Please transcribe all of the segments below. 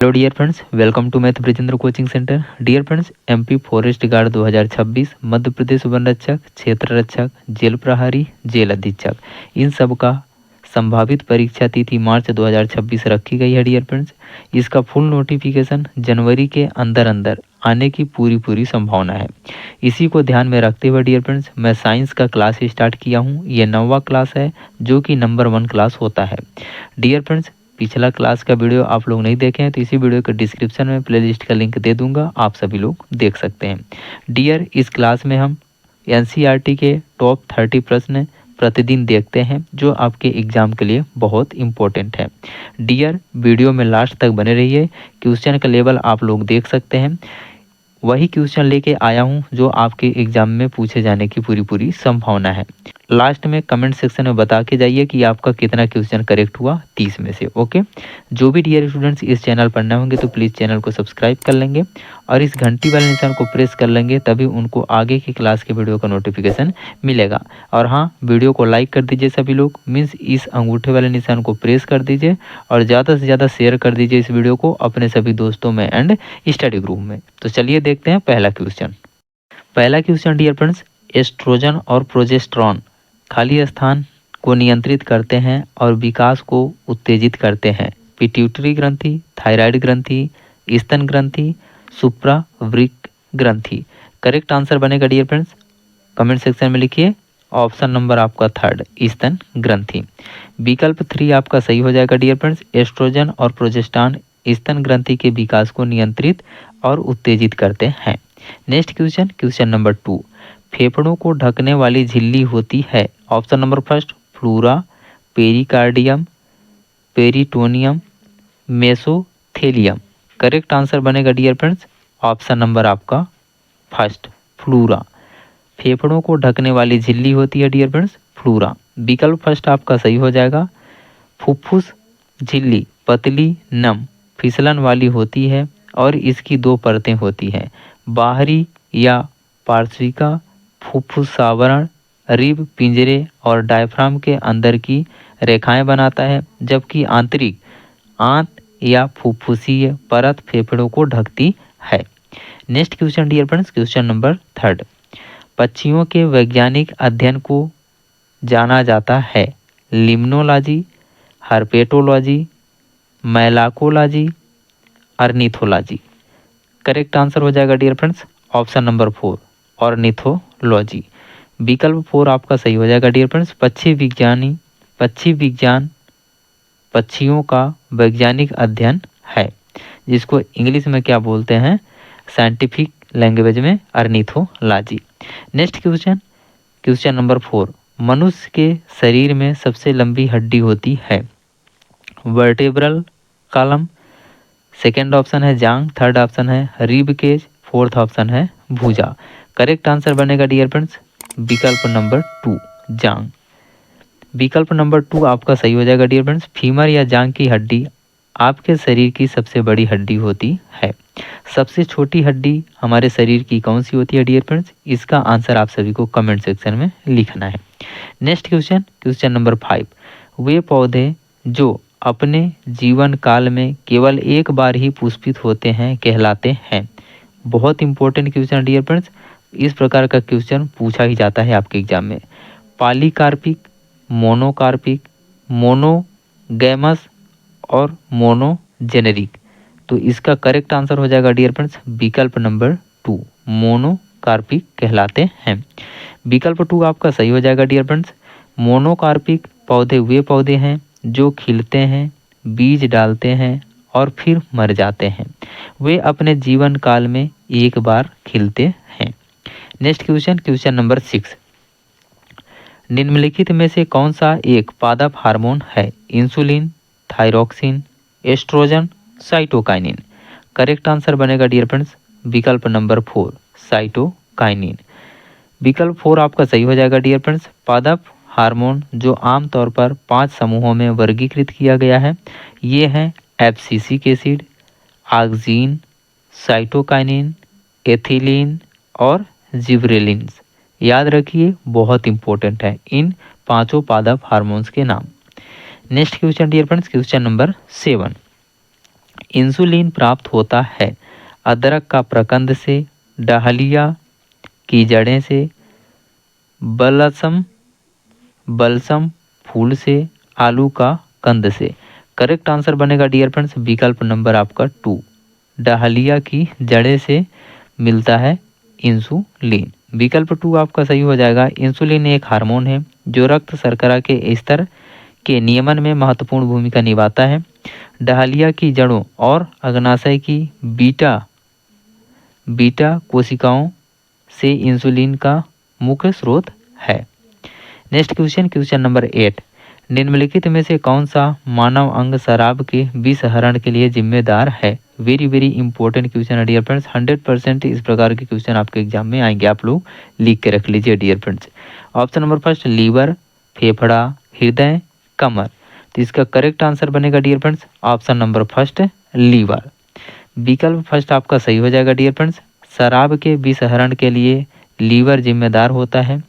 Hello dear friends, welcome to math Brajendra coaching centre. Dear friends, MP forest guard 2026, Madhya Pradesh वन रक्षक, क्षेत्र रक्षक, jail प्रहरी, जेल अधीक्षक, इन सब का संभावित परीक्षा तिथि मार्च 2026 रखी गई है। डियर फ्रेंड्स, इसका फुल नोटिफिकेशन जनवरी के अंदर अंदर आने की पूरी संभावना है। इसी को ध्यान में रखते हुए डियर फ्रेंड्स, मैं साइंस का क्लास स्टार्ट किया हूँ। ये 9वां क्लास है जो कि नंबर 1 क्लास होता है। डियर फ्रेंड्स, पिछला क्लास का वीडियो आप लोग नहीं देखे हैं तो इसी वीडियो के डिस्क्रिप्शन में प्लेलिस्ट का लिंक दे दूंगा, आप सभी लोग देख सकते हैं। डियर, इस क्लास में हम एनसीईआरटी के टॉप 30 प्रश्न प्रतिदिन देखते हैं जो आपके एग्जाम के लिए बहुत इंपॉर्टेंट है। डियर, वीडियो में लास्ट तक बने रहिए। क्वेश्चन का लेवल आप लोग देख सकते हैं। वही क्वेश्चन लेके आया हूँ जो आपके एग्जाम में पूछे जाने की पूरी संभावना है। लास्ट में कमेंट सेक्शन में बता के जाइए कि आपका कितना क्वेश्चन करेक्ट हुआ 30 में से। ओके, जो भी डियर स्टूडेंट्स इस चैनल पर नए होंगे तो प्लीज़ चैनल को सब्सक्राइब कर लेंगे और इस घंटी वाले निशान को प्रेस कर लेंगे, तभी उनको आगे की क्लास के वीडियो का नोटिफिकेशन मिलेगा। और हाँ, वीडियो को लाइक कर दीजिए सभी लोग, मीन्स इस अंगूठे वाले निशान को प्रेस कर दीजिए और ज़्यादा से ज़्यादा शेयर कर दीजिए इस वीडियो को अपने सभी दोस्तों में एंड स्टडी ग्रुप में। तो चलिए देखते हैं पहला क्वेश्चन। पहला क्वेश्चन डियर फ्रेंड्स, एस्ट्रोजन और प्रोजेस्टेरॉन खाली स्थान को नियंत्रित करते हैं और विकास को उत्तेजित करते हैं। पिट्यूटरी ग्रंथि, थायराइड ग्रंथि, स्तन ग्रंथि, सुप्रावृक्क ग्रंथि। करेक्ट आंसर बनेगा डियर फ्रेंड्स, कमेंट सेक्शन में लिखिए। ऑप्शन नंबर आपका 3, स्तन ग्रंथि। विकल्प 3 आपका सही हो जाएगा डियर फ्रेंड्स। एस्ट्रोजन और प्रोजेस्टेरॉन स्तन ग्रंथि के विकास को नियंत्रित और उत्तेजित करते हैं। Next question, question number 2। फेफड़ों को ढकने वाली झिल्ली होती है। Option number 1, pleura, pericardium, peritoneum, mesothelium. Correct answer बनेगा डियर फ्रेंड्स, ऑप्शन नंबर आपका 1, फ्लूरा। फेफड़ों को ढकने वाली झिल्ली होती है डियर फ्रेंड्स, फ्लूरा। विकल्प 1 आपका सही हो जाएगा। फुफ्फुस झिल्ली पतली, नम, फिसलन वाली होती है और इसकी 2 परतें होती हैं। बाहरी या पार्श्विका फुफ्फुस आवरण रिब, पिंजरे और डायफ्राम के अंदर की रेखाएं बनाता है, जबकि आंतरिक आंत या फुफ्फुसीय परत फेफड़ों को ढकती है। Next question dear friends, question number 3। पक्षियों के वैज्ञानिक अध्ययन को जाना जाता है। Limnology, herpetology, malacology, ornithology. Correct answer हो जाएगा dear friends, option number 4, ornithology. विकल्प 4 आपका सही हो जाएगा डियर फ्रेंड्स। पक्षी विज्ञान पक्षियों का वैज्ञानिक अध्ययन है, जिसको इंग्लिश में क्या बोलते हैं, साइंटिफिक लैंग्वेज में ornithology. Next question, question number 4। मनुष्य के शरीर में सबसे लंबी हड्डी होती है। वर्टेब्रल कॉलम, सेकेंड ऑप्शन है जांग, थर्ड ऑप्शन है रिब केज, फोर्थ ऑप्शन है भुजा। करेक्ट आंसर बनेगा डियर फ्रेंड्स, विकल्प नंबर 2, जांग। विकल्प नंबर 2 आपका सही हो जाएगा डियर फ्रेंड्स। फीमर या जांग की हड्डी आपके शरीर की सबसे बड़ी हड्डी होती है। सबसे छोटी हड्डी हमारे शरीर की कौन सी होती है डियर फ्रेंड्स, इसका आंसर आप सभी को कमेंट सेक्शन में लिखना है। Next question, question number 5। वे पौधे जो अपने जीवन काल में केवल एक बार ही पुष्पित होते हैं कहलाते हैं। बहुत इंपॉर्टेंट क्वेश्चन डियर फ्रेंड्स, इस प्रकार का क्वेश्चन पूछा ही जाता है आपके एग्जाम में। पॉलीकार्पिक, मोनोकार्पिक, मोनोगैमस और मोनोजेनेरिक। तो इसका करेक्ट आंसर हो जाएगा डियर फ्रेंड्स, विकल्प नंबर 2, मोनोकार्पिक कहलाते हैं। विकल्प 2 आपका सही हो जाएगा डियर फ्रेंड्स। मोनोकार्पिक पौधे वे पौधे हैं जो खिलते हैं, बीज डालते हैं और फिर मर जाते हैं। वे अपने जीवन काल में एक बार खिलते हैं। Next question, question number 6। निम्नलिखित में से कौन सा एक पादप हार्मोन है। Insulin, thyroxine, oestrogen, cytokinin. Correct answer बनेगा डियर फ्रेंड्स, विकल्प नंबर 4, साइटोकाइनिन। विकल्प 4 आपका सही हो जाएगा डियर फ्रेंड्स। पादप हार्मोन जो आमतौर पर 5 समूहों में वर्गीकृत किया गया है, ये हैं abscisic acid, auxin, cytokinin, ethylene और जिब्रेलिन्स। याद रखिए, बहुत इंपॉर्टेंट है इन 5 पादप हार्मोन्स के नाम। Next question dear friends, question number 7। Insulin प्राप्त होता है? अदरक का प्रकंद से, डहलिया की जड़ें से, बलसम बलसम फूल से, आलू का कंद से। करेक्ट आंसर बनेगा डियर फ्रेंड्स विकल्प नंबर आपका 2, डहलिया की जड़ें से मिलता है इंसुलिन। विकल्प 2 आपका सही हो जाएगा। इंसुलिन एक हार्मोन है जो रक्त शर्करा के स्तर के नियमन में महत्वपूर्ण भूमिका निभाता है। डहलिया की जड़ों और अग्नाशय की बीटा बीटा कोशिकाओं से इंसुलिन का मुख्य स्रोत है। नेक्स्ट क्वेश्चन, क्वेश्चन नंबर 8, निम्नलिखित में से कौन सा मानव अंग शराब के विषहरण के लिए जिम्मेदार है? वेरी वेरी इंपॉर्टेंट क्वेश्चन है डियर फ्रेंड्स, 100% इस प्रकार के क्वेश्चन आपके एग्जाम में आएंगे, आप लोग लिख के रख लीजिए dear friends. Option number first liver, फेफड़ा, हृदय, कमर। तो इसका करेक्ट आंसर बनेगा dear friends option number first liver. विकल्प फर्स्ट आपका सही हो जाएगा डियर फ्रेंड्स। शराब के विषहरण के लिए लीवर जिम्मेदार होता है।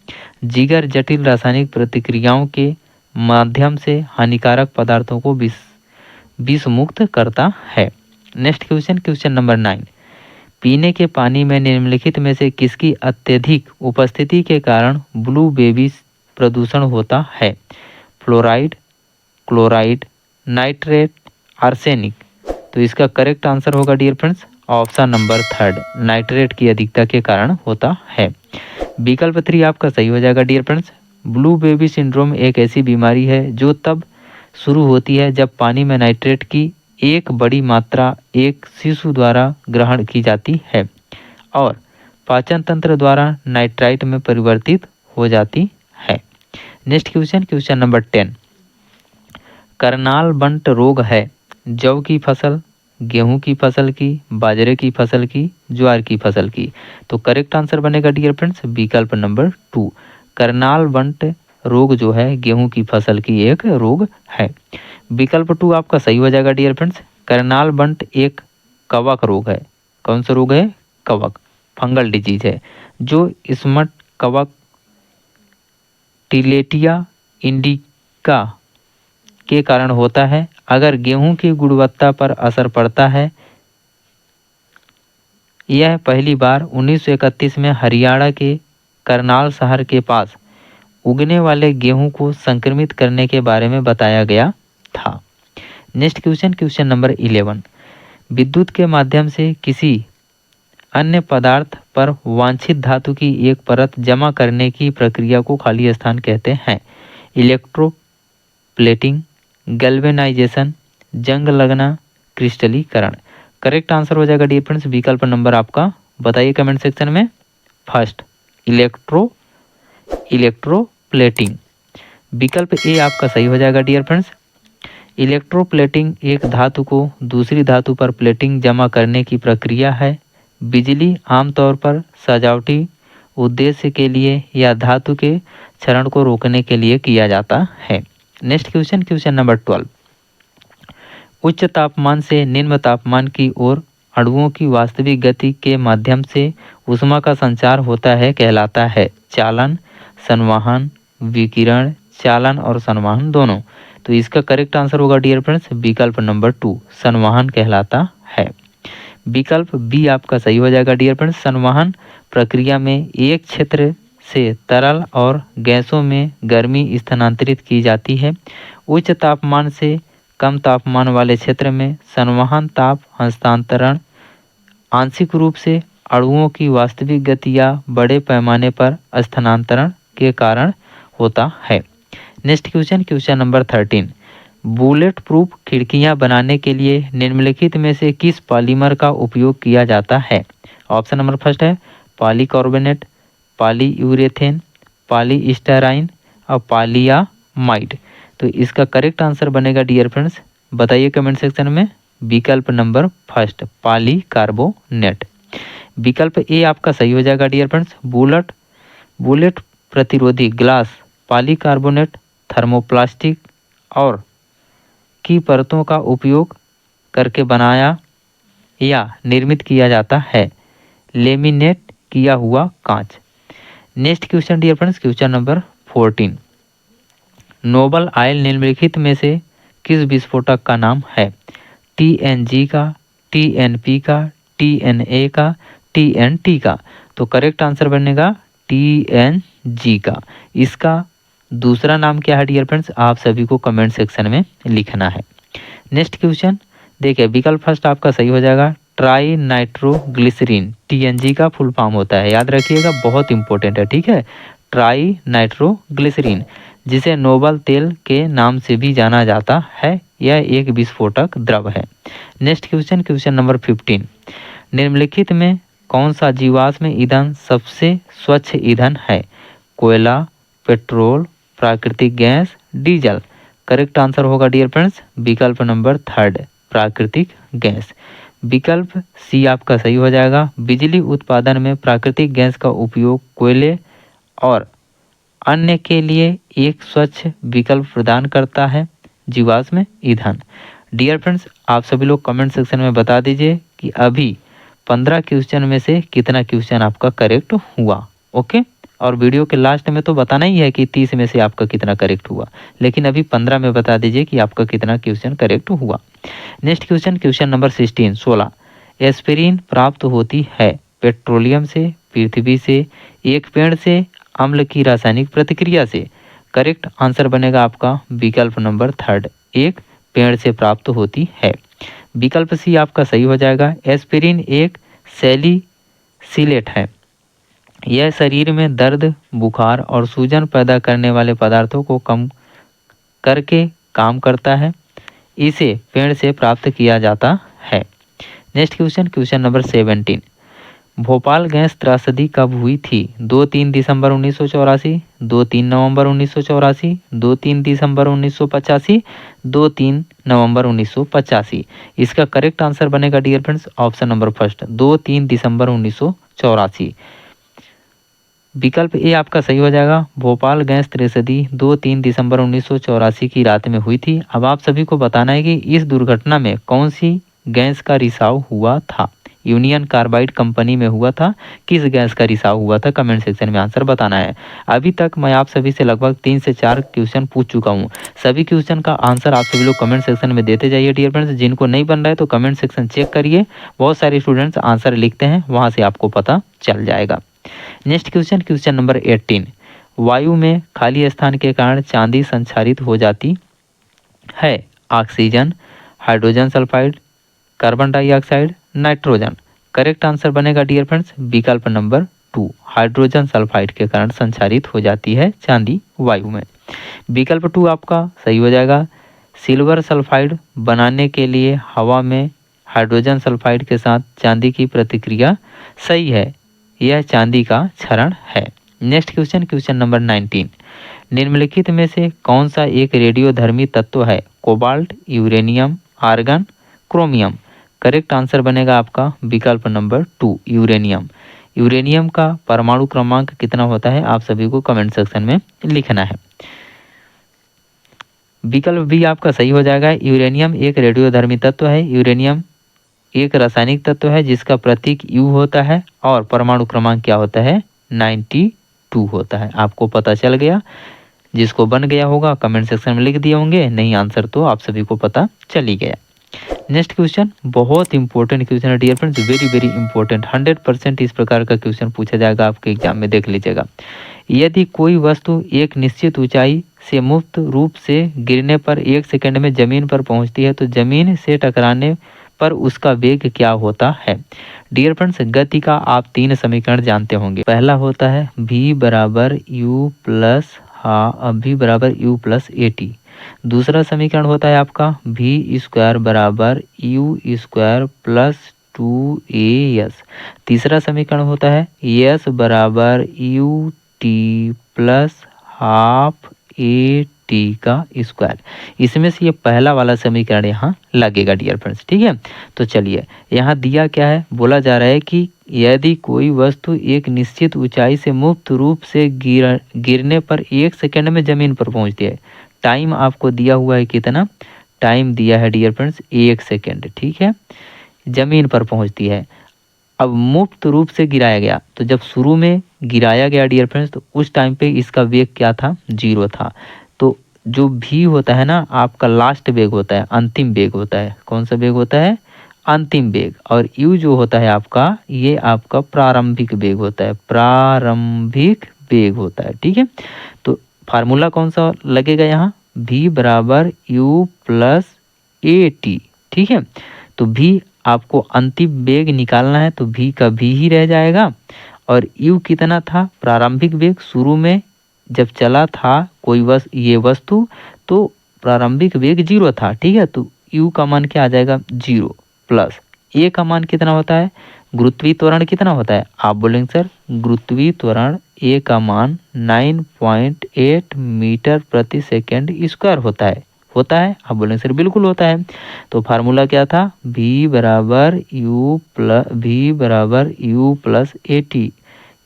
जिगर जटिल रासायनिक प्रतिक्रियाओं के माध्यम से हानिकारक पदार्थों को विष मुक्त करता है। नेक्स्ट क्वेश्चन, क्वेश्चन नंबर 9, पीने के पानी में निम्नलिखित में से किसकी अत्यधिक उपस्थिति के कारण ब्लू बेबी प्रदूषण होता है? Fluoride, chloride, nitrate, arsenic. तो इसका करेक्ट आंसर होगा dear friends option number 3, nitrate की अधिकता के कारण होता है। विकल्प 3 आपका सही हो जाएगा dear friends. Blue baby syndrome एक ऐसी बीमारी है जो तब शुरू होती है जब पानी में नाइट्रेट की एक बड़ी मात्रा एक शिशु द्वारा ग्रहण की जाती है और पाचन तंत्र द्वारा नाइट्राइट में परिवर्तित हो जाती है। Next question, question number 10, Karnal bunt रोग है जौ की फसल, गेहूं की फसल की, बाजरे की फसल की, ज्वार की फसल की। तो करेक्ट आंसर बनेगा डियर फ्रेंड्स विकल्प नंबर 2, करनाल बंट रोग जो है गेहूं की फसल की एक रोग है। विकल्प 2 आपका सही हो जाएगा डियर फ्रेंड्स। करनाल बंट एक कवक रोग है। कौन सा रोग है? कवक, फंगल डिजीज है जो स्मट कवक टिलेटिया इंडिका के कारण होता है। अगर गेहूं की गुणवत्ता पर असर पड़ता है, यह पहली बार 1931 में हरियाणा के करनाल शहर के पास उगने वाले गेहूं को संक्रमित करने के बारे में बताया गया था। नेक्स्ट क्वेश्चन, क्वेश्चन नंबर 11, विद्युत के माध्यम से किसी अन्य पदार्थ पर वांछित धातु की एक परत जमा करने की प्रक्रिया को खाली स्थान कहते हैं? इलेक्ट्रोप्लेटिंग, गैल्वेनाइजेशन, जंग लगना, क्रिस्टलीकरण। करेक्ट आंसर हो जाएगा डियर फ्रेंड्स विकल्प नंबर आपका, बताइए कमेंट सेक्शन में। First electroplating. विकल्प ए आपका सही हो जाएगा डियर फ्रेंड्स। इलेक्ट्रोप्लेटिंग एक धातु को दूसरी धातु पर प्लेटिंग जमा करने की प्रक्रिया है। बिजली आमतौर पर सजावटी उद्देश्य के लिए या धातु के क्षरण को रोकने के लिए किया जाता है। नेक्स्ट क्वेश्चन, क्वेश्चन नंबर 12, उच्च तापमान से निम्न तापमान की ओर अणुओं की वास्तविक गति के माध्यम से ऊष्मा का संचार होता है कहलाता है? चालन, संवहन, विकिरण, चालन और संवहन दोनों। तो इसका करेक्ट आंसर होगा डियर फ्रेंड्स विकल्प नंबर 2, संवहन कहलाता है। विकल्प बी आपका सही हो जाएगा डियर फ्रेंड्स। संवहन प्रक्रिया में एक क्षेत्र से तरल और गैसों में गर्मी स्थानांतरित की जाती है। उच्च तापमान से कम तापमान वाले क्षेत्र में संवहन ताप हस्तांतरण आंशिक रूप से अणुओं की वास्तविक गति या बड़े पैमाने पर स्थानांतरण के कारण होता है। Next question, question number 13, bullet proof खिड़कियां बनाने के लिए निम्नलिखित में से किस पॉलीमर का उपयोग किया जाता है? ऑप्शन नंबर फर्स्ट है पॉलीकार्बोनेट, पॉलीयूरेथेन, पॉलीस्टाइरीन और पॉलीआमाइड। तो इसका करेक्ट आंसर बनेगा डियर फ्रेंड्स, बताइए कमेंट सेक्शन में। विकल्प नंबर फर्स्ट पॉलीकार्बोनेट। विकल्प ए आपका सही हो जाएगा डियर फ्रेंड्स। बुलेट प्रतिरोधी ग्लास पॉलीकार्बोनेट थर्मोप्लास्टिक और की परतों का उपयोग करके बनाया या निर्मित किया जाता है। लेमिनेट किया हुआ कांच। Next question dear friends, question number 14, noble oil निम्नलिखित में से किस विस्फोटक का नाम है? TNG का, TNP का, TNA का, TNT का। तो करेक्ट आंसर बनेगा TNG का। इसका दूसरा नाम क्या है डियर फ्रेंड्स, आप सभी को कमेंट सेक्शन में लिखना है। नेक्स्ट क्वेश्चन देखिए, विकल्प फर्स्ट आपका सही हो जाएगा ट्राई नाइट्रोग्लिसरीन। TNG का फुल फॉर्म होता है, याद रखिएगा, बहुत इंपॉर्टेंट है, ठीक है। ट्राई नाइट्रोग्लिसरीन, जिसे नोबल तेल के नाम से भी जाना जाता है, यह एक विस्फोटक द्रव है। नेक्स्ट क्वेश्चन, क्वेश्चन नंबर 15, निम्नलिखित में कौन सा जीवाश्म ईंधन सबसे स्वच्छ ईंधन है? कोयला, पेट्रोल, प्राकृतिक गैस, डीजल। करेक्ट आंसर होगा डियर फ्रेंड्स विकल्प नंबर 3 प्राकृतिक गैस। विकल्प सी आपका सही हो जाएगा। बिजली उत्पादन में प्राकृतिक गैस का उपयोग कोयले और अन्य के लिए एक स्वच्छ विकल्प प्रदान करता है जीवाश्म ईंधन। डियर फ्रेंड्स, आप सभी लोग कमेंट सेक्शन में बता दीजिए कि अभी 15 क्वेश्चन में से कितना क्वेश्चन आपका करेक्ट हुआ। ओके, और वीडियो के लास्ट में तो बताना ही है कि 30 में से आपका कितना करेक्ट हुआ, लेकिन अभी 15 में बता दीजिए कि आपका कितना क्वेश्चन करेक्ट हुआ। Next question, question number 16 aspirin प्राप्त होती है पेट्रोलियम से, पृथ्वी से, एक पेड़ से, अम्ल की रासायनिक प्रतिक्रिया से। करेक्ट आंसर बनेगा आपका विकल्प नंबर 3 एक पेड़ से प्राप्त होती है। विकल्प सी आपका सही हो जाएगा। एस्पिरिन एक सैलिसिलेट है, यह शरीर में दर्द, बुखार और सूजन पैदा करने वाले पदार्थों को कम करके काम करता है। इसे पेड़ से प्राप्त किया जाता है। Next question, question number 17, Bhopal gas त्रासदी कब हुई थी? 2-3 दिसंबर 1984, 2-3 नवंबर 1984, 2-3 दिसंबर 1985, 2-3 नवंबर 1985। इसका करेक्ट आंसर बनेगा dear friends option number first 2-3 दिसंबर 1984। विकल्प ए आपका सही हो जाएगा। भोपाल गैस त्रासदी 2-3 दिसंबर 1984 की रात में हुई थी। अब आप सभी को बताना है कि इस दुर्घटना में कौन सी गैस का रिसाव हुआ था। यूनियन कार्बाइड कंपनी में हुआ था। किस गैस का रिसाव हुआ था, कमेंट सेक्शन में आंसर बताना है। अभी तक मैं आप सभी से लगभग 3 से 4 क्वेश्चन पूछ चुका हूँ। सभी क्वेश्चन का आंसर आप सभी लोग कमेंट सेक्शन में देते जाइए डियर फ्रेंड्स। जिनको नहीं बन रहा है तो कमेंट सेक्शन चेक करिए, बहुत सारे स्टूडेंट्स आंसर लिखते हैं, वहाँ से आपको पता चल जाएगा। नेक्स्ट क्वेश्चन, क्वेश्चन नंबर 18, वायु में खाली स्थान के कारण चांदी संचारित हो जाती है। Oxygen, hydrogen sulphide, carbon dioxide, nitrogen. Correct answer बनेगा डियर फ्रेंड्स विकल्प नंबर 2 हाइड्रोजन सल्फाइड के कारण संचारित हो जाती है चांदी वायु में। विकल्प 2 आपका सही हो जाएगा। सिल्वर सल्फाइड बनाने के लिए हवा में हाइड्रोजन सल्फाइड के साथ चांदी की प्रतिक्रिया सही है, यह चांदी का क्षरण है। नेक्स्ट क्वेश्चन, क्वेश्चन नंबर 19, निम्नलिखित में से कौन सा एक रेडियोधर्मी तत्व है? Cobalt, uranium, argon, chromium. Correct answer बनेगा आपका विकल्प नंबर 2 यूरेनियम। यूरेनियम का परमाणु क्रमांक कितना होता है, आप सभी को कमेंट सेक्शन में लिखना है। विकल्प भी आपका सही हो जाएगा। यूरेनियम एक रेडियोधर्मी तत्व है। यूरेनियम एक रासायनिक तत्व है जिसका प्रतीक यू होता है और परमाणु क्रमांक क्या होता है, 92 होता है। आपको पता चल गया, जिसको बन गया होगा कमेंट सेक्शन में लिख दिए होंगे, नहीं आंसर तो आप सभी को पता चल ही गया। नेक्स्ट क्वेश्चन बहुत इंपॉर्टेंट क्वेश्चन है dear friends, very very important, 100% इस प्रकार का क्वेश्चन पूछा जाएगा आपके एग्जाम में, देख लीजिएगा। यदि कोई वस्तु एक निश्चित ऊंचाई से मुक्त रूप से गिरने पर 1 सेकंड में जमीन पर पहुंचती है तो जमीन से टकराने पर उसका वेग क्या होता है? डियर फ्रेंड्स, गति का आप 3 समीकरण जानते होंगे। पहला होता है v बराबर यू प्लस AT। दूसरा समीकरण होता है आपका v स्क्वायर बराबर यू स्क्वायर प्लस 2as। तीसरा समीकरण होता है s बराबर U T plus half AT का स्क्वायर। इसमें से ये पहला वाला समीकरण यहाँ लगेगा डियर फ्रेंड्स, ठीक है। तो चलिए, यहाँ दिया क्या है, बोला जा रहा है कि यदि कोई वस्तु एक निश्चित ऊंचाई से मुक्त रूप से गिरने पर 1 सेकंड में जमीन पर पहुंचती है। टाइम आपको दिया हुआ है कितना, टाइम दिया है डियर फ्रेंड्स 1 सेकेंड, ठीक है, जमीन पर पहुंचती है। अब मुक्त रूप से गिराया गया, तो जब शुरू में गिराया गया डियर फ्रेंड्स तो उस टाइम पे इसका वेग क्या था, 0 था। तो जो भी होता है ना आपका लास्ट वेग होता है, अंतिम वेग होता है। कौन सा वेग होता है, अंतिम वेग, और u जो होता है आपका, ये आपका प्रारंभिक वेग होता है, प्रारंभिक वेग होता है। ठीक है, तो फार्मूला कौन सा लगेगा यहाँ, v बराबर u प्लस ए टी। ठीक है, तो v आपको अंतिम वेग निकालना है, तो v का v ही रह जाएगा, और u कितना था, प्रारंभिक वेग, शुरू में जब चला था कोई ये वस्तु, तो प्रारंभिक वेग 0 था। ठीक है, तो u का मान क्या आ जाएगा, 0 प्लस a का मान कितना होता है, गुरुत्वीय त्वरण कितना होता है, आप बोलेंगे सर गुरुत्वीय त्वरण a का मान 9.8 मीटर प्रति सेकेंड स्क्वायर होता है। होता है, आप बोलेंगे सर बिल्कुल होता है। तो फार्मूला क्या था, v बराबर u plus A T,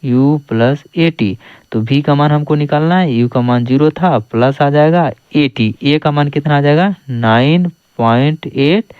u plus A T. तो v का मान हमको निकालना है, u का मान 0 था, प्लस आ जाएगा ए टी, a का मान कितना आ जाएगा 9.8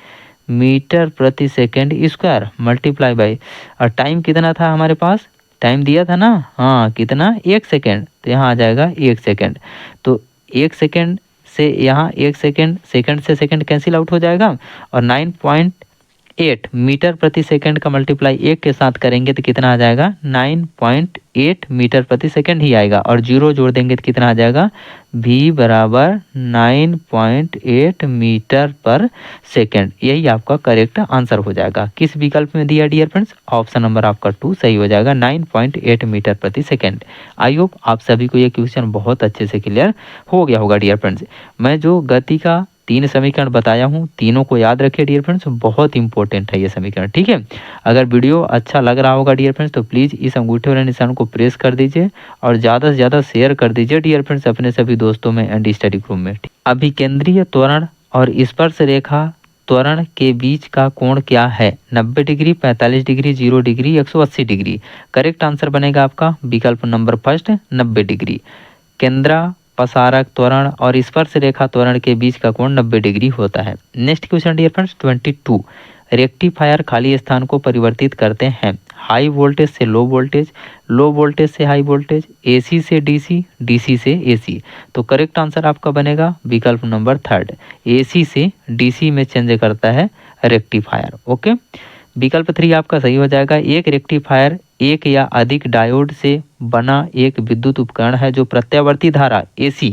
मीटर प्रति सेकेंड स्क्वायर मल्टीप्लाई बाई, और टाइम कितना था हमारे पास, टाइम दिया था ना, हाँ कितना, 1 सेकेंड, तो यहाँ आ जाएगा 1 सेकेंड। तो 1 सेकेंड से यहाँ 1 सेकेंड, सेकेंड से सेकेंड कैंसिल आउट हो जाएगा, और 9.8 मीटर प्रति सेकेंड का मल्टीप्लाई 1 के साथ करेंगे तो कितना आ जाएगा, 9.8 मीटर प्रति सेकेंड ही आएगा, और 0 जोड़ देंगे तो कितना आ जाएगा, v बराबर 9.8 मीटर पर सेकेंड। यही आपका करेक्ट आंसर हो जाएगा। किस विकल्प में दिया डियर फ्रेंड्स, ऑप्शन नंबर आपका 2 सही हो जाएगा, 9.8 मीटर प्रति सेकेंड। आई होप आप सभी को ये क्वेश्चन बहुत अच्छे से क्लियर हो गया होगा डियर फ्रेंड्स। मैं जो गति का 3 समीकरण बताया हूँ, तीनों को याद रखिए डियर फ्रेंड्स, बहुत इंपॉर्टेंट है ये समीकरण। ठीक है, अगर वीडियो अच्छा लग रहा होगा डियर फ्रेंड्स, तो प्लीज़ इस अंगूठे वाले निशान को प्रेस कर दीजिए, और ज़्यादा से ज़्यादा शेयर कर दीजिए डियर फ्रेंड्स अपने सभी दोस्तों में एंड स्टडी ग्रुप में। अभिकेंद्रीय त्वरण और स्पर्श रेखा त्वरण के बीच का कोण क्या है, 90 degree, 45 degree, 0 degree, 180 degree. Correct answer बनेगा आपका विकल्प नंबर फर्स्ट, 90 डिग्री। केंद्रा पसारक त्वरण और स्पर्श रेखा त्वरण के बीच का कोण 90 डिग्री होता है। Next question dear friends 22, rectifier खाली स्थान को परिवर्तित करते हैं, हाई वोल्टेज से लो वोल्टेज, लो वोल्टेज से हाई वोल्टेज, एसी से डीसी, डीसी से एसी। तो करेक्ट आंसर आपका बनेगा विकल्प नंबर थर्ड, एसी से डीसी में चेंज करता है रेक्टिफायर। ओके, विकल्प 3 आपका सही हो जाएगा। एक रेक्टिफायर एक या अधिक डायोड से बना एक विद्युत उपकरण है जो प्रत्यावर्ती धारा एसी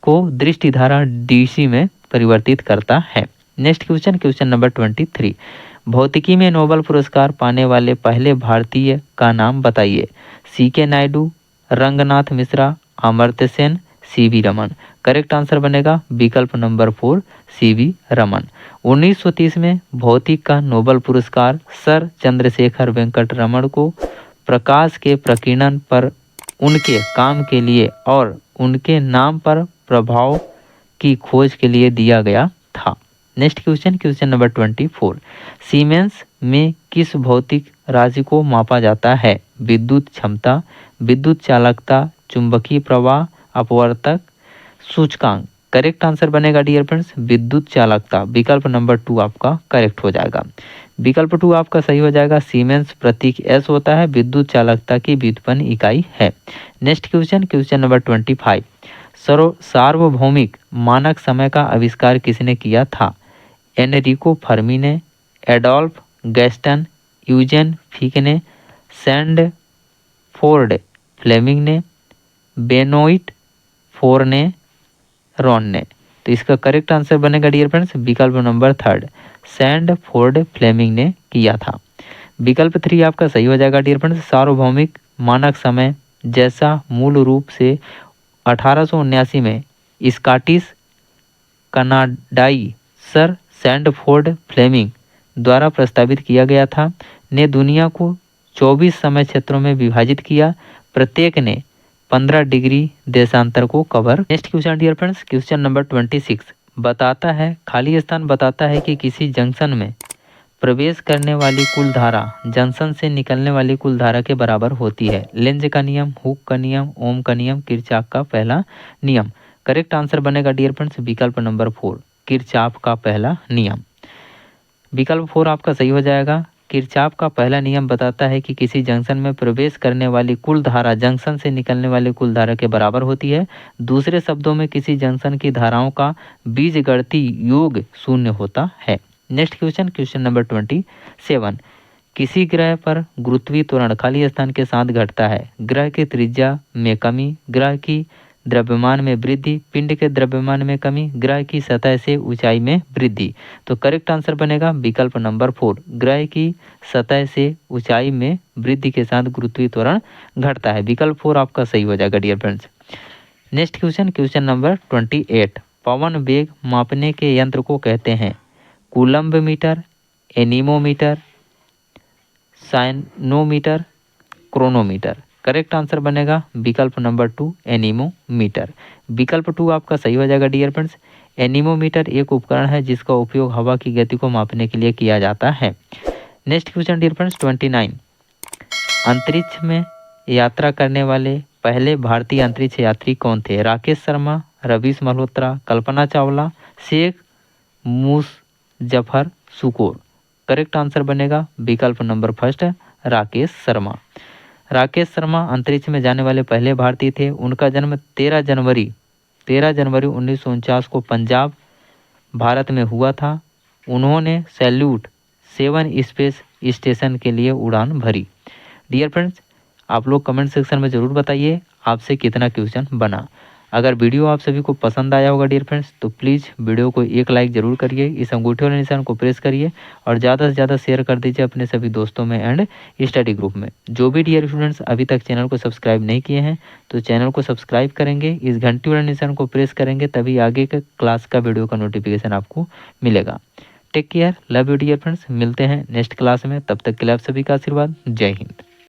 को दृष्टि धारा डीसी में परिवर्तित करता है। नेक्स्ट क्वेश्चन, क्वेश्चन नंबर 23, भौतिकी में नोबेल पुरस्कार पाने वाले पहले भारतीय का नाम बताइए, C K Nayudu, Ranganath Mishra, Amartya Sen, C V Raman. Correct answer बनेगा विकल्प नंबर 4, सीवी रमन। 1930 में भौतिक का नोबेल पुरस्कार सर चंद्रशेखर वेंकट रमन को प्रकाश के प्रकीर्णन पर उनके काम के लिए और उनके नाम पर प्रभाव की खोज के लिए दिया गया था। Next question, question number 24, siemens में किस भौतिक राशि को मापा जाता है, विद्युत क्षमता, विद्युत चालकता, चुंबकीय प्रवाह, अपवर्तक, सूचकांक। करेक्ट आंसर बनेगा डियर फ्रेंड्स विद्युत चालकता, विकल्प नंबर 2 आपका करेक्ट हो जाएगा। विकल्प 2 आपका सही हो जाएगा। सीमेंस प्रतीक एस होता है, विद्युत चालकता की व्युत्पन्न इकाई है। नेक्स्ट क्वेश्चन, क्वेश्चन नंबर 25, सार्वभौमिक मानक समय का आविष्कार किसने किया था, एनरिको फर्मी ने, एडोल्फ गैस्टन, यूजेन फिक ने, सैंडफोर्ड फ्लेमिंग ने, बेनोइट फोरने रॉन ने। तो इसका करेक्ट आंसर बनेगा डियर फ्रेंड्स विकल्प नंबर 3, सैंडफोर्ड फ्लेमिंग ने किया था। विकल्प 3 आपका सही हो जाएगा डियर फ्रेंड्स, सार्वभौमिक मानक समय जैसा मूल रूप से 1879 में स्कॉटिश कनाडाई सर सैंडफोर्ड फ्लेमिंग द्वारा प्रस्तावित किया गया था, ने दुनिया को 24 समय क्षेत्रों में विभाजित किया, प्रत्येक ने 15 डिग्री देशांतर को cover. Next question dear friends, question number 26 बताता है, खाली स्थान बताता है कि किसी जंक्शन में प्रवेश करने वाली कुल धारा जंक्शन से निकलने वाली कुल धारा के बराबर होती है, लेंज का नियम, हुक का नियम, ओम का नियम, किरचॉफ का पहला नियम। करेक्ट आंसर बनेगा डियर फ्रेंड्स विकल्प नंबर 4, किरचॉफ का पहला नियम। विकल्प 4 आपका सही हो जाएगा। किरचॉफ का पहला नियम बताता है कि किसी जंक्शन में प्रवेश करने वाली कुल धारा जंक्शन से निकलने वाली कुल धारा के बराबर होती है। दूसरे शब्दों में किसी जंक्शन की धाराओं का बीजगणितीय योग शून्य होता है। नेक्स्ट क्वेश्चन, क्वेश्चन नंबर 27, किसी ग्रह पर गुरुत्वीय त्वरण खाली स्थान के साथ घटता है? ग्रह की त्रिज्या में कमी, ग्रह की द्रव्यमान में वृद्धि, पिंड के द्रव्यमान में कमी, ग्रह की सतह से ऊंचाई में वृद्धि। तो करेक्ट आंसर बनेगा विकल्प नंबर 4, ग्रह की सतह से ऊंचाई में वृद्धि के साथ गुरुत्वीय त्वरण घटता है। विकल्प 4 आपका सही हो जाएगा dear friends. Next question, question number 28, पवन वेग मापने के यंत्र को कहते हैं? Coulomb metre, anemometer, cyanometer, chronometer. Correct answer बनेगा विकल्प नंबर 2, एनीमोमीटर। विकल्प 2 आपका सही हो जाएगा डियर फ्रेंड्स। एनीमोमीटर एक उपकरण है जिसका उपयोग हवा की गति को मापने के लिए किया जाता है। नेक्स्ट क्वेश्चन डियर फ्रेंड्स 29, अंतरिक्ष में यात्रा करने वाले पहले भारतीय अंतरिक्ष यात्री कौन थे? राकेश शर्मा, रवीश मल्होत्रा, कल्पना चावला, शेख मुशर्रफ सुकूर। करेक्ट आंसर बनेगा विकल्प नंबर 1, राकेश शर्मा। राकेश शर्मा अंतरिक्ष में जाने वाले पहले भारतीय थे। उनका जन्म 13 जनवरी 1949 को पंजाब भारत में हुआ था। उन्होंने सैल्यूट 7 स्पेस स्टेशन के लिए उड़ान भरी। डियर फ्रेंड्स, आप लोग कमेंट सेक्शन में ज़रूर बताइए आपसे कितना क्वेश्चन बना। अगर वीडियो आप सभी को पसंद आया होगा डियर फ्रेंड्स तो प्लीज़ वीडियो को एक लाइक ज़रूर करिए, इस अंगूठे वाले निशान को प्रेस करिए और ज़्यादा से ज़्यादा शेयर कर दीजिए अपने सभी दोस्तों में एंड स्टडी ग्रुप में। जो भी डियर स्टूडेंट्स अभी तक चैनल को सब्सक्राइब नहीं किए हैं तो चैनल को सब्सक्राइब करेंगे, इस घंटी वाले निशान को प्रेस करेंगे, तभी आगे के क्लास का वीडियो का नोटिफिकेशन आपको मिलेगा। Take care, love you dear friends, मिलते हैं नेक्स्ट क्लास में, तब तक के लिए आप सभी का आशीर्वाद। जय हिंद।